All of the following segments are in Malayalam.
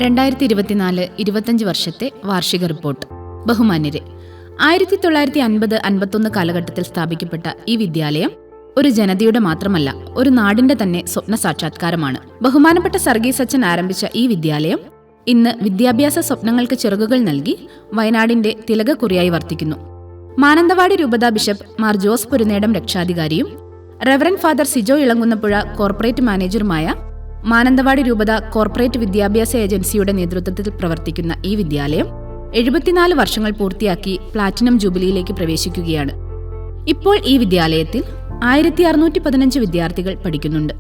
2024-25 വർഷത്തെ വാർഷിക റിപ്പോർട്ട്. ബഹുമാന്യരെ, 1950-51 കാലഘട്ടത്തിൽ സ്ഥാപിക്കപ്പെട്ട ഈ വിദ്യാലയം ഒരു ജനതയുടെ മാത്രമല്ല, ഒരു നാടിന്റെ തന്നെ സ്വപ്ന സാക്ഷാത്കാരമാണ്. ബഹുമാനപ്പെട്ട സർഗീസ് അച്ഛൻ ആരംഭിച്ച ഈ വിദ്യാലയം ഇന്ന് വിദ്യാഭ്യാസ സ്വപ്നങ്ങൾക്ക് ചിറകുകൾ നൽകി വയനാടിന്റെ തിലകക്കുറിയായി വർത്തിക്കുന്നു. മാനന്തവാടി രൂപത ബിഷപ്പ് മാർ ജോസ് പുരുനേടം രക്ഷാധികാരിയും reverend father Sijo Elamkunnapuzha corporate മാനേജറുമായ മാനന്തവാടി രൂപത കോർപ്പറേറ്റ് വിദ്യാഭ്യാസ ഏജൻസിയുടെ നേതൃത്വത്തിൽ പ്രവർത്തിക്കുന്ന ഈ വിദ്യാലയം 74 വർഷങ്ങൾ പൂർത്തിയാക്കി പ്ലാറ്റിനം ജൂബിലിയിലേക്ക് പ്രവേശിക്കുകയാണ്. ഇപ്പോൾ ഈ വിദ്യാലയത്തിൽ 1615 വിദ്യാർത്ഥികൾ പഠിക്കുന്നുണ്ട്.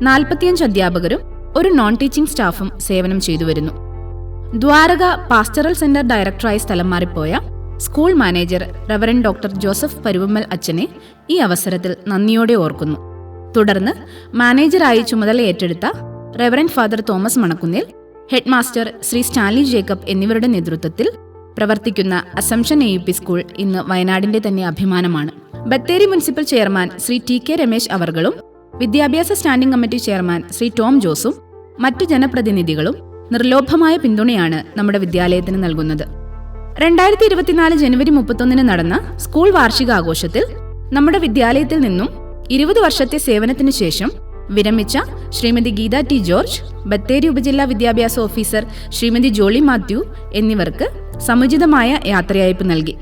45 അധ്യാപകരും ഒരു നോൺ ടീച്ചിംഗ് സ്റ്റാഫും സേവനം ചെയ്തു വരുന്നു. ദ്വാരക പാസ്റ്ററൽ സെന്റർ ഡയറക്ടറായി സ്ഥലം മാറിപ്പോയ school manager reverend doctor Joseph Paruvammal അച്ഛനെ ഈ അവസരത്തിൽ നന്ദിയോടെ ഓർക്കുന്നു. തുടർന്ന് മാനേജറായി ചുമതല ഏറ്റെടുത്ത reverend father Thomas Manakkunnil, head master Shri Stanley Jacob എന്നിവരുടെ നേതൃത്വത്തിൽ പ്രവർത്തിക്കുന്ന അസംഷൻ AUP സ്കൂൾ ഇന്ന് വയനാടിന്റെ തന്നെ അഭിമാനമാണ്. Bathery municipal chairman Shri TK Ramesh അവർകളും വിദ്യാഭ്യാസ standing committee chairman Shri Tom ജോസും മറ്റു ജനപ്രതിനിധികളും നിർലോഭമായ പിന്തുണയാണ് നമ്മുടെ വിദ്യാലയത്തിന് നൽകുന്നത്. 2024 ജനുവരി 31 നടന്ന സ്കൂൾ വാർഷികാഘോഷത്തിൽ നമ്മുടെ വിദ്യാലയത്തിൽ നിന്നും 20 വർഷത്തെ സേവനത്തിനു ശേഷം വിരമിച്ച ശ്രീമതി ഗീത ടി ജോർജ്, ബത്തേരി ഉപജില്ലാ വിദ്യാഭ്യാസ ഓഫീസർ ശ്രീമതി ജോളി മാത്യു എന്നിവർക്ക് സമുചിതമായ യാത്രയയപ്പ് നൽകി.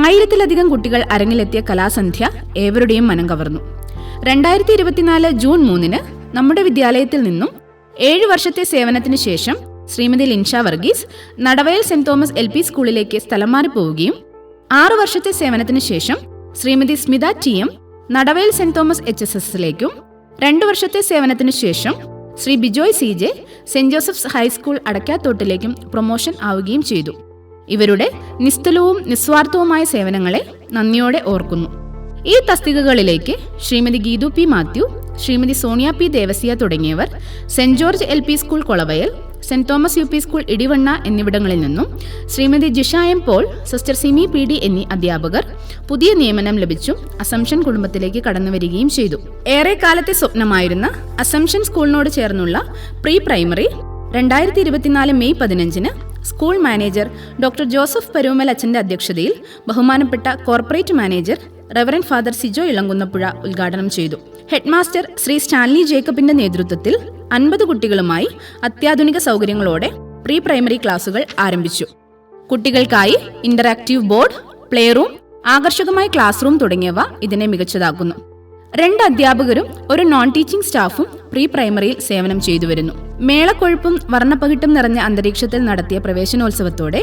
1000-ലധികം കുട്ടികൾ അരങ്ങിലെത്തിയ കലാസന്ധ്യ ഏവരുടെയും മനം കവർന്നു. 2024 ജൂൺ 3 നമ്മുടെ വിദ്യാലയത്തിൽ നിന്നും 7 വർഷത്തെ സേവനത്തിനു ശേഷം Shrimati Linsha Varghese Nadavayal saint Thomas LP സ്കൂളിലേക്ക് സ്ഥലം മാറി പോവുകയും 6 വർഷത്തെ സേവനത്തിനു ശേഷം Shrimati Smitha TM Nadavayal saint Thomas HSSലേക്കും 2 വർഷത്തെ സേവനത്തിനു ശേഷം Shri Bijoy CJ saint Joseph's high school അടക്കാത്തോട്ടിലേക്കും പ്രൊമോഷൻ ആവുകയും ചെയ്തു. ഇവരുടെ നിസ്തുലവും നിസ്വാർത്ഥവുമായ സേവനങ്ങളെ നന്ദിയോടെ ഓർക്കുന്നു. ഈ തസ്തികകളിലേക്ക് ശ്രീമതി ഗീതു P മാത്യു, ശ്രീമതി സോണിയ P ദേവസ്യ തുടങ്ങിയവർ Saint George LP school Kolavayal, Saint Thomas UP school Edivanna എന്നിവിടങ്ങളിൽ നിന്നും Shrimati Jisha M Paul, sister Simi PD എന്നീ അധ്യാപകർ പുതിയ നിയമനം ലഭിച്ചും അസംഷൻ കുടുംബത്തിലേക്ക് കടന്നുവരികയും ചെയ്തു. ഏറെ കാലത്തെ സ്വപ്നമായിരുന്ന അസംഷൻ സ്കൂളിനോട് ചേർന്നുള്ള pre primary 2024 May 15 school manager doctor Joseph Paruvammal അച്ഛന്റെ അധ്യക്ഷതയിൽ ബഹുമാനപ്പെട്ട corporate manager reverend father Sijo Elamkunnapuzha ഉദ്ഘാടനം ചെയ്തു. ഹെഡ് മാസ്റ്റർ ശ്രീ സ്റ്റാൻലി ജേക്കബിന്റെ നേതൃത്വത്തിൽ 50 കുട്ടികളുമായി അത്യാധുനിക സൗകര്യങ്ങളോടെ പ്രീ പ്രൈമറി ക്ലാസുകൾ ആരംഭിച്ചു. കുട്ടികൾക്കായി ഇന്ററാക്റ്റീവ് ബോർഡ്, പ്ലേ റൂം, ആകർഷകമായ ക്ലാസ് റൂം തുടങ്ങിയവ ഇതിനെ മികച്ചതാക്കുന്നു. 2 അധ്യാപകരും ഒരു നോൺ ടീച്ചിംഗ് സ്റ്റാഫും പ്രീ പ്രൈമറിയിൽ സേവനം ചെയ്തു വരുന്നു. മേളക്കൊഴുപ്പും വർണ്ണപ്പകിട്ടും നിറഞ്ഞ അന്തരീക്ഷത്തിൽ നടത്തിയ പ്രവേശനോത്സവത്തോടെ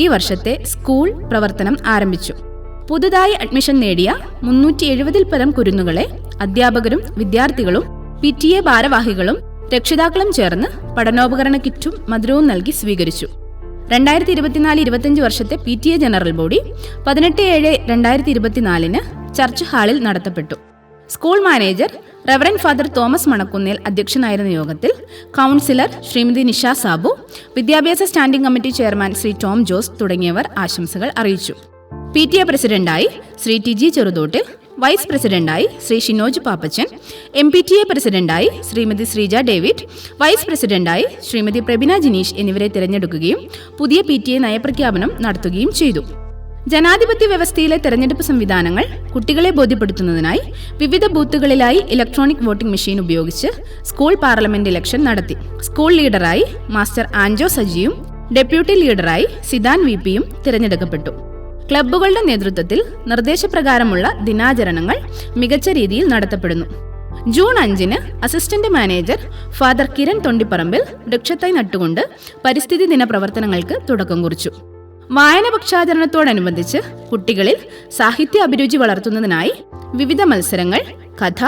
ഈ വർഷത്തെ സ്കൂൾ പ്രവർത്തനം ആരംഭിച്ചു. പുതുതായി അഡ്മിഷൻ നേടിയ 370-ൽ പരം കുരുന്നുകളെ അധ്യാപകരും വിദ്യാർത്ഥികളും PTA ഭാരവാഹികളും രക്ഷിതാക്കളും ചേർന്ന് പഠനോപകരണ കിറ്റും മധുരവും നൽകി സ്വീകരിച്ചു. 2024-25 വർഷത്തെ PTA ജനറൽ ബോഡി 18/7/2024 ചർച്ച് ഹാളിൽ നടത്തപ്പെട്ടു. School manager reverend father Thomas Manakkunnil അധ്യക്ഷനായിരുന്ന യോഗത്തിൽ കൗൺസിലർ ശ്രീമതി നിഷ സാബു, വിദ്യാഭ്യാസ standing committee chairman Shri Tom Jose തുടങ്ങിയവർ ആശംസകൾ അറിയിച്ചു. PTA പ്രസിഡന്റായി ശ്രീ TG ചെറുതോട്ടിൽ, വൈസ് പ്രസിഡന്റായി ശ്രീ ഷിനോജ് പാപ്പച്ചൻ, MPTA പ്രസിഡന്റായി ശ്രീമതി ശ്രീജ ഡേവിഡ്, വൈസ് പ്രസിഡന്റായി ശ്രീമതി പ്രബിന ജിനീഷ് എന്നിവരെ തിരഞ്ഞെടുക്കുകയും പുതിയ PTA നയപ്രഖ്യാപനം നടത്തുകയും ചെയ്തു. ജനാധിപത്യ വ്യവസ്ഥയിലെ തെരഞ്ഞെടുപ്പ് സംവിധാനങ്ങൾ കുട്ടികളെ ബോധ്യപ്പെടുത്തുന്നതിനായി വിവിധ ബൂത്തുകളിലായി ഇലക്ട്രോണിക് വോട്ടിംഗ് മെഷീൻ ഉപയോഗിച്ച് സ്കൂൾ പാർലമെന്റ് ഇലക്ഷൻ നടത്തി. സ്കൂൾ ലീഡറായി മാസ്റ്റർ ആൻജോ സജിയും ഡെപ്യൂട്ടി ലീഡറായി സിദാൻ VPയും തിരഞ്ഞെടുക്കപ്പെട്ടു. ക്ലബ്ബുകളുടെ നേതൃത്വത്തിൽ നിർദ്ദേശപ്രകാരമുള്ള ദിനാചരണങ്ങൾ മികച്ച രീതിയിൽ നടത്തപ്പെടുന്നു. June 5 assistant manager father Kiran Thondiparambil വൃക്ഷത്തൈ നട്ടുകൊണ്ട് പരിസ്ഥിതി ദിന പ്രവർത്തനങ്ങൾക്ക് തുടക്കം കുറിച്ചു. വായന പക്ഷാചരണത്തോടനുബന്ധിച്ച് കുട്ടികളിൽ സാഹിത്യ അഭിരുചി വളർത്തുന്നതിനായി വിവിധ മത്സരങ്ങൾ, കഥ,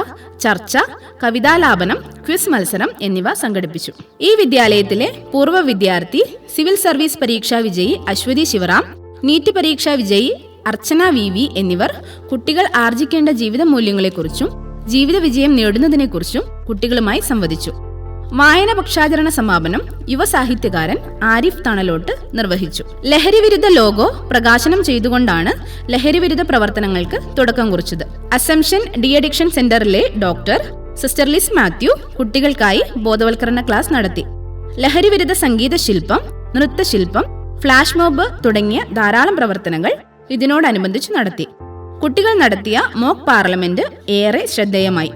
ചർച്ച, കവിതാലാപനം, ക്വിസ് മത്സരം എന്നിവ സംഘടിപ്പിച്ചു. ഈ വിദ്യാലയത്തിലെ പൂർവ്വ വിദ്യാർത്ഥി, സിവിൽ സർവീസ് പരീക്ഷാ വിജയി അശ്വതി ശിവറാം, നീറ്റ് പരീക്ഷാ വിജയി അർച്ചന VV എന്നിവർ കുട്ടികൾ ആർജിക്കേണ്ട ജീവിത മൂല്യങ്ങളെക്കുറിച്ചും ജീവിത വിജയം നേടുന്നതിനെക്കുറിച്ചും കുട്ടികളുമായി സംവദിച്ചു. വായന പക്ഷാചരണ സമാപനം യുവസാഹിത്യകാരൻ ആരിഫ് തണലോട്ട് നിർവഹിച്ചു. ലഹരിവിരുദ്ധ ലോഗോ പ്രകാശനം ചെയ്തുകൊണ്ടാണ് ലഹരിവിരുദ്ധ പ്രവർത്തനങ്ങൾക്ക് തുടക്കം കുറിച്ചത്. അസംഷൻ ഡി അഡിക്ഷൻ സെന്ററിലെ ഡോക്ടർ സിസ്റ്റർ ലിസ് മാത്യു കുട്ടികൾക്കായി ബോധവൽക്കരണ ക്ലാസ് നടത്തി. ലഹരിവിരുദ്ധ സംഗീത ശില്പം, നൃത്തശില്പം, ഫ്ലാഷ് മോബ് തുടങ്ങിയ ധാരാളം പ്രവർത്തനങ്ങൾ ഇതിനോടനുബന്ധിച്ച് നടത്തി. കുട്ടികൾ നടത്തിയ മോക്ക് പാർലമെന്റ് ഏറെ ശ്രദ്ധേയമായി.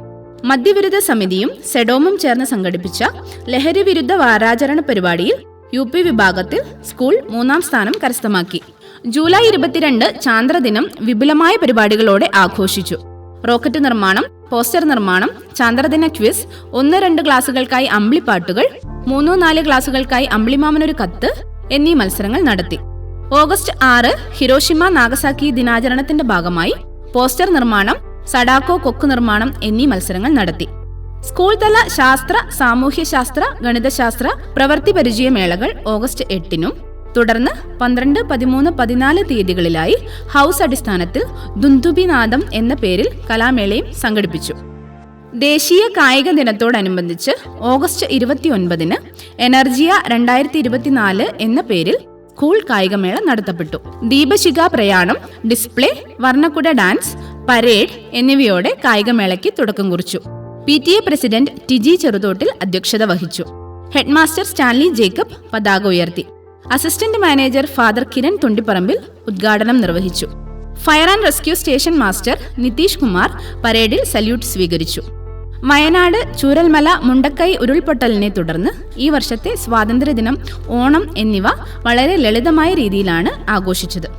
മദ്യവിരുദ്ധ സമിതിയും സെഡോമും ചേർന്ന് സംഘടിപ്പിച്ച ലഹരി വിരുദ്ധ വാരാചരണ പരിപാടിയിൽ UP വിഭാഗത്തിൽ സ്കൂൾ 3ാം സ്ഥാനം കരസ്ഥമാക്കി. ജൂലൈ 22 ചാന്ദ്രദിനം വിപുലമായ പരിപാടികളോടെ ആഘോഷിച്ചു. റോക്കറ്റ് നിർമ്മാണം, പോസ്റ്റർ നിർമ്മാണം, ചാന്ദ്രദിന ക്വിസ്, 1-2 ക്ലാസുകൾക്കായി അമ്പിളിപ്പാട്ടുകൾ, 3-4 ക്ലാസുകൾക്കായി അമ്പിളിമാമനൊരു കത്ത് എന്നീ മത്സരങ്ങൾ നടത്തി. ഓഗസ്റ്റ് 6 ഹിരോഷിമ നാഗസാക്കി ദിനാചരണത്തിന്റെ ഭാഗമായി പോസ്റ്റർ നിർമ്മാണം, സഡാക്കോ കൊക്ക് നിർമ്മാണം എന്നീ മത്സരങ്ങൾ നടത്തി. സ്കൂൾ തല ശാസ്ത്ര, സാമൂഹ്യശാസ്ത്ര, ഗണിതശാസ്ത്ര പ്രവൃത്തി പരിചയമേളകൾ ഓഗസ്റ്റ് 8 തുടർന്ന് 12, 13, 14 തീയതികളിലായി ഹൗസ് അടിസ്ഥാനത്തിൽ ദുന്ദുബിനാദം എന്ന പേരിൽ കലാമേളയും സംഘടിപ്പിച്ചു. ദേശീയ കായിക ദിനത്തോടനുബന്ധിച്ച് ഓഗസ്റ്റ് 29 എനർജിയ 2024 എന്ന പേരിൽ സ്കൂൾ കായികമേള നടത്തപ്പെട്ടു. ദീപശിഖ പ്രയാണം, ഡിസ്പ്ലേ, വർണ്ണക്കുട ഡാൻസ്, പരേഡ് എന്നിവയോടെ കായികമേളയ്ക്ക് തുടക്കം കുറിച്ചു. PTA പ്രസിഡന്റ് ടിജി ചെറുതോട്ടിൽ അധ്യക്ഷത വഹിച്ചു. ഹെഡ്മാസ്റ്റർ സ്റ്റാൻലി ജേക്കബ് പതാക ഉയർത്തി. Assistant manager father Kiran Thundipparambil ഉദ്ഘാടനം നിർവഹിച്ചു. Fire and rescue station master Nitheesh Kumar പരേഡിൽ സല്യൂട്ട് സ്വീകരിച്ചു. വയനാട് ചൂരൽമല മുണ്ടക്കൈ ഉരുൾപൊട്ടലിനെ തുടർന്ന് ഈ വർഷത്തെ സ്വാതന്ത്ര്യദിനം, ഓണം എന്നിവ വളരെ ലളിതമായ രീതിയിലാണ് ആഘോഷിച്ചത്.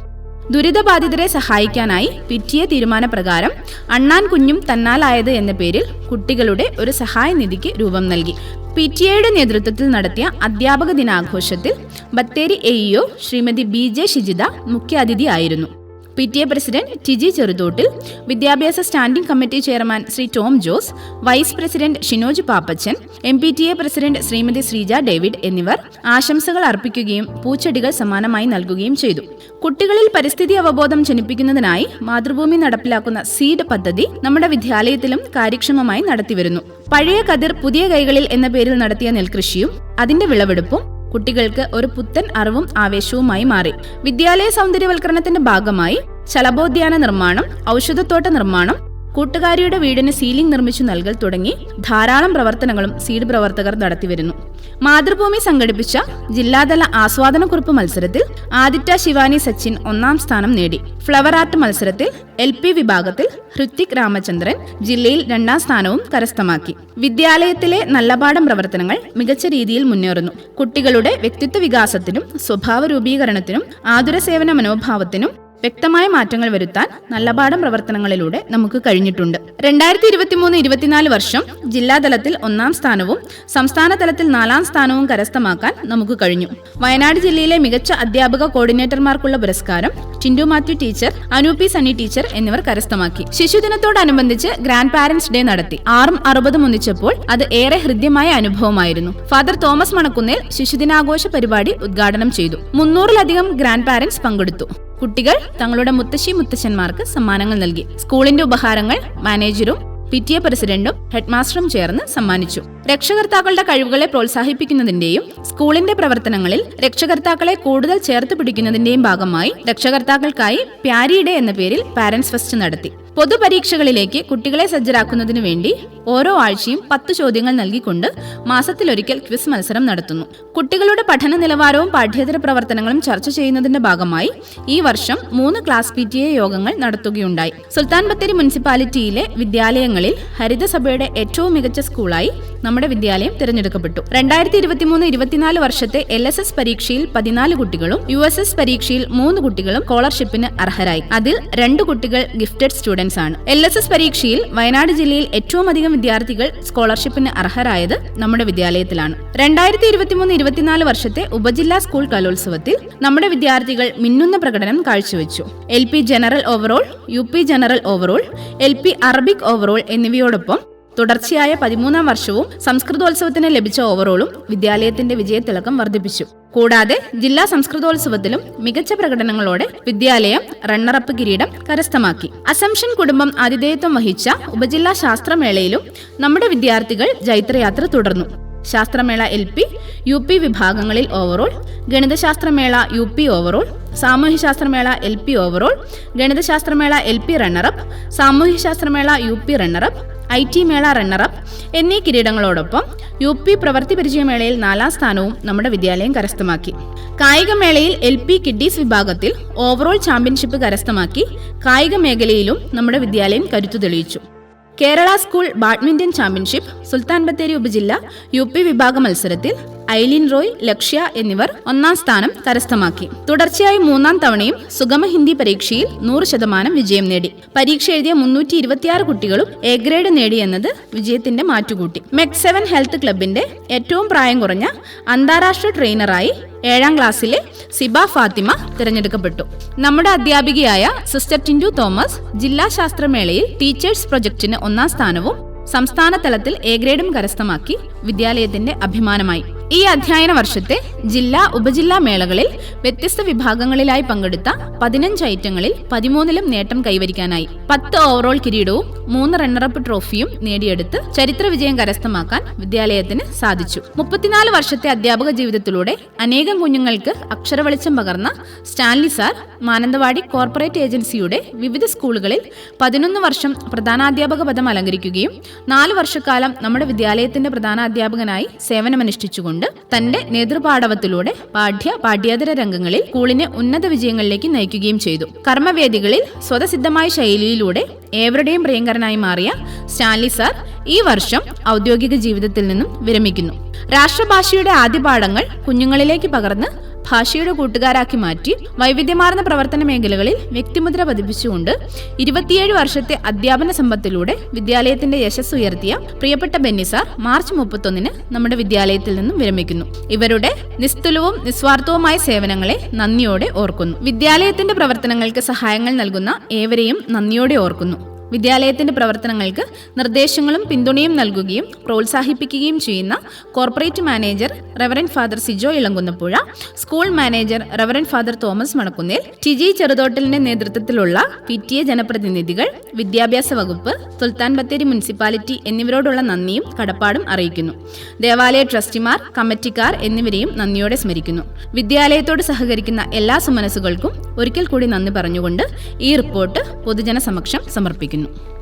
ദുരിതബാധിതരെ സഹായിക്കാനായി PTA തീരുമാനപ്രകാരം അണ്ണാൻ കുഞ്ഞും തന്നാലായത് എന്ന പേരിൽ കുട്ടികളുടെ ഒരു സഹായ നിധിക്ക് രൂപം നൽകി. PTAയുടെ നേതൃത്വത്തിൽ നടത്തിയ അധ്യാപക ദിനാഘോഷത്തിൽ ബത്തേരി AEO ശ്രീമതി BJ ഷിജിത മുഖ്യാതിഥിയായിരുന്നു. PTA പ്രസിഡന്റ് ടിജി ചെറുതോട്ടിൽ, വിദ്യാഭ്യാസ standing committee chairman Shri Tom Jose, vice president Shinoj Pappachan, MPTA president Shrimati Sreeja David എന്നിവർ ആശംസകൾ അർപ്പിക്കുകയും പൂച്ചെടികൾ സമ്മാനമായി നൽകുകയും ചെയ്തു. കുട്ടികളിൽ പരിസ്ഥിതി അവബോധം ജനിപ്പിക്കുന്നതിനായി മാതൃഭൂമി നടപ്പിലാക്കുന്ന സീഡ് പദ്ധതി നമ്മുടെ വിദ്യാലയത്തിലും കാര്യക്ഷമമായി നടത്തിവരുന്നു. പഴയ കതിർ പുതിയ കൈകളിൽ എന്ന പേരിൽ നടത്തിയ നെൽകൃഷിയും അതിന്റെ വിളവെടുപ്പും കുട്ടികൾക്ക് ഒരു പുത്തൻ അറിവും ആവേശവുമായി മാറി. വിദ്യാലയ സൗന്ദര്യവൽക്കരണത്തിന്റെ ഭാഗമായി ശലഭോദ്യാന നിർമ്മാണം, ഔഷധത്തോട്ട നിർമ്മാണം, കൂട്ടുകാരിയുടെ വീടിന് സീലിംഗ് നിർമ്മിച്ചു നൽകൽ തുടങ്ങി ധാരാളം പ്രവർത്തനങ്ങളും സീഡ് പ്രവർത്തകർ നടത്തിവരുന്നു. മാതൃഭൂമി സംഘടിപ്പിച്ച ജില്ലാതല ആസ്വാദനക്കുറിപ്പ് മത്സരത്തിൽ ആദിത്യ ശിവാനി സച്ചിൻ 1ാം സ്ഥാനം നേടി. ഫ്ലവർ ആർട്ട് മത്സരത്തിൽ LP വിഭാഗത്തിൽ ഹൃത്തിക് രാമചന്ദ്രൻ ജില്ലയിൽ 2ാം സ്ഥാനവും കരസ്ഥമാക്കി. വിദ്യാലയത്തിലെ നല്ലപാഠം പ്രവർത്തനങ്ങൾ മികച്ച രീതിയിൽ മുന്നേറുന്നു. കുട്ടികളുടെ വ്യക്തിത്വ വികാസത്തിനും സ്വഭാവ രൂപീകരണത്തിനും ആതുര സേവന മനോഭാവത്തിനും വ്യക്തമായ മാറ്റങ്ങൾ വരുത്താൻ നല്ലപാഠം പ്രവർത്തനങ്ങളിലൂടെ നമുക്ക് കഴിഞ്ഞിട്ടുണ്ട്. 2023-24 വർഷം ജില്ലാതലത്തിൽ 1ാം സ്ഥാനവും സംസ്ഥാന തലത്തിൽ 4ാം സ്ഥാനവും കരസ്ഥമാക്കാൻ നമുക്ക് കഴിഞ്ഞു. വയനാട് ജില്ലയിലെ മികച്ച അധ്യാപക കോർഡിനേറ്റർമാർക്കുള്ള പുരസ്കാരം ടിൻഡു മാത്യു ടീച്ചർ, അനൂപി സണ്ണി ടീച്ചർ എന്നിവർ കരസ്ഥമാക്കി. ശിശുദിനത്തോടനുബന്ധിച്ച് ഗ്രാൻഡ് പാരന്റ്സ് ഡേ നടത്തി. 6-60 ഒന്നിച്ചപ്പോൾ അത് ഏറെ ഹൃദ്യമായ അനുഭവമായിരുന്നു. ഫാദർ തോമസ് മണക്കുന്നേൽ ശിശുദിനാഘോഷ പരിപാടി ഉദ്ഘാടനം ചെയ്തു. 300-ലധികം ഗ്രാൻഡ് പാരന്റ്സ് പങ്കെടുത്തു. കുട്ടികൾ തങ്ങളുടെ മുത്തശ്ശന്മാർക്ക് സമ്മാനങ്ങൾ നൽകി. സ്കൂളിന്റെ ഉപഹാരങ്ങൾ മാനേജരും PTA പ്രസിഡന്റും ഹെഡ്മാസ്റ്ററും ചേർന്ന് സമ്മാനിച്ചു. രക്ഷകർത്താക്കളുടെ കഴിവുകളെ പ്രോത്സാഹിപ്പിക്കുന്നതിന്റെയും സ്കൂളിന്റെ പ്രവർത്തനങ്ങളിൽ രക്ഷകർത്താക്കളെ കൂടുതൽ ചേർത്ത് പിടിക്കുന്നതിന്റെയും ഭാഗമായി രക്ഷകർത്താക്കൾക്കായി പ്യാരി ഡേ എന്ന പേരിൽ പാരന്റ്സ് ഫെസ്റ്റ് നടത്തി. പൊതുപരീക്ഷകളിലേക്ക് കുട്ടികളെ സജ്ജരാക്കുന്നതിനു വേണ്ടി ഓരോ ആഴ്ചയും 10 ചോദ്യങ്ങൾ നൽകിക്കൊണ്ട് മാസത്തിലൊരിക്കൽ ക്വിസ് മത്സരം നടത്തുന്നു. കുട്ടികളുടെ പഠന നിലവാരവും പാഠ്യേതര പ്രവർത്തനങ്ങളും ചർച്ച ചെയ്യുന്നതിന്റെ ഭാഗമായി ഈ വർഷം 3 ക്ലാസ് PTA യോഗങ്ങൾ നടത്തുകയുണ്ടായി. സുൽത്താൻ ബത്തേരി മുനിസിപ്പാലിറ്റിയിലെ വിദ്യാലയങ്ങളിൽ ഹരിതസഭയുടെ ഏറ്റവും മികച്ച സ്കൂളായി നമ്മുടെ വിദ്യാലയം തിരഞ്ഞെടുക്കപ്പെട്ടു. 2023-24 വർഷത്തെ LSS പരീക്ഷയിൽ 14 കുട്ടികളും USS പരീക്ഷയിൽ 3 കുട്ടികളും സ്കോളർഷിപ്പിന് അർഹരായി. അതിൽ 2 കുട്ടികൾ ഗിഫ്റ്റഡ് സ്റ്റുഡൻസ് ആണ്. LSS പരീക്ഷയിൽ വയനാട് ജില്ലയിൽ ഏറ്റവും അധികം വിദ്യാർത്ഥികൾ സ്കോളർഷിപ്പിന് അർഹരായത് നമ്മുടെ വിദ്യാലയത്തിലാണ്. 2023-24 വർഷത്തെ ഉപജില്ലാ സ്കൂൾ കലോത്സവത്തിൽ നമ്മുടെ വിദ്യാർത്ഥികൾ മിന്നുന്ന പ്രകടനം കാഴ്ചവെച്ചു. LP general overall, UP general overall, LP Arabic overall എന്നിവയോടൊപ്പം തുടർച്ചയായ 13ാം വർഷവും സംസ്കൃതോത്സവത്തിന് ലഭിച്ച ഓവറോളും വിദ്യാലയത്തിന്റെ വിജയത്തിളക്കം വർദ്ധിപ്പിച്ചു. കൂടാതെ ജില്ലാ സംസ്കൃതോത്സവത്തിലും മികച്ച പ്രകടനങ്ങളോടെ വിദ്യാലയം റണ്ണറപ്പ് കിരീടം കരസ്ഥമാക്കി. അസംഷൻ കുടുംബം ആതിഥേയത്വം വഹിച്ച ഉപജില്ലാ ശാസ്ത്രമേളയിലും നമ്മുടെ വിദ്യാർത്ഥികൾ ജൈത്രയാത്ര തുടർന്നു. ശാസ്ത്രമേള LP, UP വിഭാഗങ്ങളിൽ ഓവറോൾ, ഗണിതശാസ്ത്രമേള UP ഓവറോൾ, സാമൂഹ്യശാസ്ത്രമേള LP ഓവറോൾ, ഗണിതശാസ്ത്രമേള LP റണ്ണറപ്പ്, സാമൂഹ്യശാസ്ത്രമേള UP റണ്ണറപ്പ്, IT മേള റണ്ണറപ്പ് എന്നീ കിരീടങ്ങളോടൊപ്പം UP പ്രവൃത്തി പരിചയമേളയിൽ 4ാം സ്ഥാനവും നമ്മുടെ വിദ്യാലയം കരസ്ഥമാക്കി. കായികമേളയിൽ LP കിഡ്ഡീസ് വിഭാഗത്തിൽ ഓവറോൾ ചാമ്പ്യൻഷിപ്പ് കരസ്ഥമാക്കി കായിക മേഖലയിലും നമ്മുടെ വിദ്യാലയം കരുത്തു തെളിയിച്ചു. Kerala school badminton championship Sultan Bathery ഉപജില്ല UP വിഭാഗ മത്സരത്തിൽ ഐലിൻ റോയ്, ലക്ഷ്യ എന്നിവർ 1ാം സ്ഥാനം കരസ്ഥമാക്കി. തുടർച്ചയായി 3ാം തവണയും സുഗമ ഹിന്ദി പരീക്ഷയിൽ 100% വിജയം നേടി. പരീക്ഷ എഴുതിയ 326 കുട്ടികളും A ഗ്രേഡ് നേടിയെന്നത് വിജയത്തിന്റെ മാറ്റുകൂട്ടി. MEC7 ഹെൽത്ത് ക്ലബിന്റെ ഏറ്റവും പ്രായം കുറഞ്ഞ അന്താരാഷ്ട്ര ട്രെയിനറായി 7ാം ക്ലാസ്സിലെ സിബ ഫാത്തിമ തിരഞ്ഞെടുക്കപ്പെട്ടു. നമ്മുടെ അധ്യാപികയായ സിസ്റ്റർ ടിൻഡു തോമസ് ജില്ലാ ശാസ്ത്രമേളയിൽ ടീച്ചേഴ്സ് പ്രൊജക്ടിന് 1ാം സ്ഥാനവും സംസ്ഥാന തലത്തിൽ A ഗ്രേഡും കരസ്ഥമാക്കി വിദ്യാലയത്തിന്റെ അഭിമാനമായി. ഈ അധ്യയന വർഷത്തെ ജില്ലാ ഉപജില്ലാ മേളകളിൽ വ്യത്യസ്ത വിഭാഗങ്ങളിലായി പങ്കെടുത്ത 15 ഐറ്റങ്ങളിൽ 13ലും നേട്ടം കൈവരിക്കാനായി. 10 ഓവറോൾ കിരീടവും 3 റണ്ണറപ്പ് ട്രോഫിയും നേടിയെടുത്ത് ചരിത്ര വിജയം കരസ്ഥമാക്കാൻ വിദ്യാലയത്തിന് സാധിച്ചു. 34 വർഷത്തെ അധ്യാപക ജീവിതത്തിലൂടെ അനേകം കുഞ്ഞുങ്ങൾക്ക് അക്ഷരവെളിച്ചം പകർന്ന സ്റ്റാൻലി സാർ മാനന്തവാടി കോർപ്പറേറ്റ് ഏജൻസിയുടെ വിവിധ സ്കൂളുകളിൽ 11 വർഷം പ്രധാനാധ്യാപക പദം അലങ്കരിക്കുകയും 4 വർഷക്കാലം നമ്മുടെ വിദ്യാലയത്തിന്റെ പ്രധാനാധ്യാപകനായി സേവനമനുഷ്ഠിച്ചുകൊണ്ട് തന്റെ നേതൃപാടവത്തിലൂടെ പാഠ്യേതര രംഗങ്ങളിൽ സ്കൂളിനെ ഉന്നത വിജയങ്ങളിലേക്ക് നയിക്കുകയും ചെയ്തു. കർമ്മവേദികളിൽ സ്വതസിദ്ധമായ ശൈലിയിലൂടെ ഏവരുടെയും പ്രിയങ്കരനായി മാറിയ സ്റ്റാൻലി സാർ ഈ വർഷം ഔദ്യോഗിക ജീവിതത്തിൽ നിന്നും വിരമിക്കുന്നു. രാഷ്ട്രഭാഷയുടെ ആദ്യ പാഠങ്ങൾ കുഞ്ഞുങ്ങളിലേക്ക് പകർന്ന് ഭാഷയുടെ കൂട്ടുകാരാക്കി മാറ്റി വൈവിധ്യമാർന്ന പ്രവർത്തന മേഖലകളിൽ വ്യക്തിമുദ്ര പതിപ്പിച്ചുകൊണ്ട് 27 വർഷത്തെ അധ്യാപന സമ്പത്തിലൂടെ വിദ്യാലയത്തിന്റെ യശസ് ഉയർത്തിയ പ്രിയപ്പെട്ട ബെന്നി സാർ മാർച്ച് 31 നമ്മുടെ വിദ്യാലയത്തിൽ നിന്നും വിരമിക്കുന്നു. ഇവരുടെ നിസ്തുലവും നിസ്വാർത്ഥവുമായ സേവനങ്ങളെ നന്ദിയോടെ ഓർക്കുന്നു. വിദ്യാലയത്തിന്റെ പ്രവർത്തനങ്ങൾക്ക് സഹായങ്ങൾ നൽകുന്ന ഏവരെയും നന്ദിയോടെ ഓർക്കുന്നു. വിദ്യാലയത്തിന്റെ പ്രവർത്തനങ്ങൾക്ക് നിർദ്ദേശങ്ങളും പിന്തുണയും നൽകുകയും പ്രോത്സാഹിപ്പിക്കുകയും ചെയ്യുന്ന corporate manager reverend father Sijo Elamkunnapuzha, school manager reverend father Thomas Manakkunnel, Tiji ചെറുതോട്ടലിന്റെ നേതൃത്വത്തിലുള്ള PTA ജനപ്രതിനിധികൾ, വിദ്യാഭ്യാസ വകുപ്പ്, സുൽത്താൻ ബത്തേരി മുനിസിപ്പാലിറ്റി എന്നിവരോടുള്ള നന്ദിയും കടപ്പാടും അറിയിക്കുന്നു. ദേവാലയ ട്രസ്റ്റിമാർ, കമ്മിറ്റിക്കാർ എന്നിവരെയും നന്ദിയോടെ സ്മരിക്കുന്നു. വിദ്യാലയത്തോട് സഹകരിക്കുന്ന എല്ലാ സുമനസ്സുകൾക്കും ഒരിക്കൽ കൂടി നന്ദി പറഞ്ഞുകൊണ്ട് ഈ റിപ്പോർട്ട് പൊതുജന സമക്ഷം സമർപ്പിക്കുന്നു.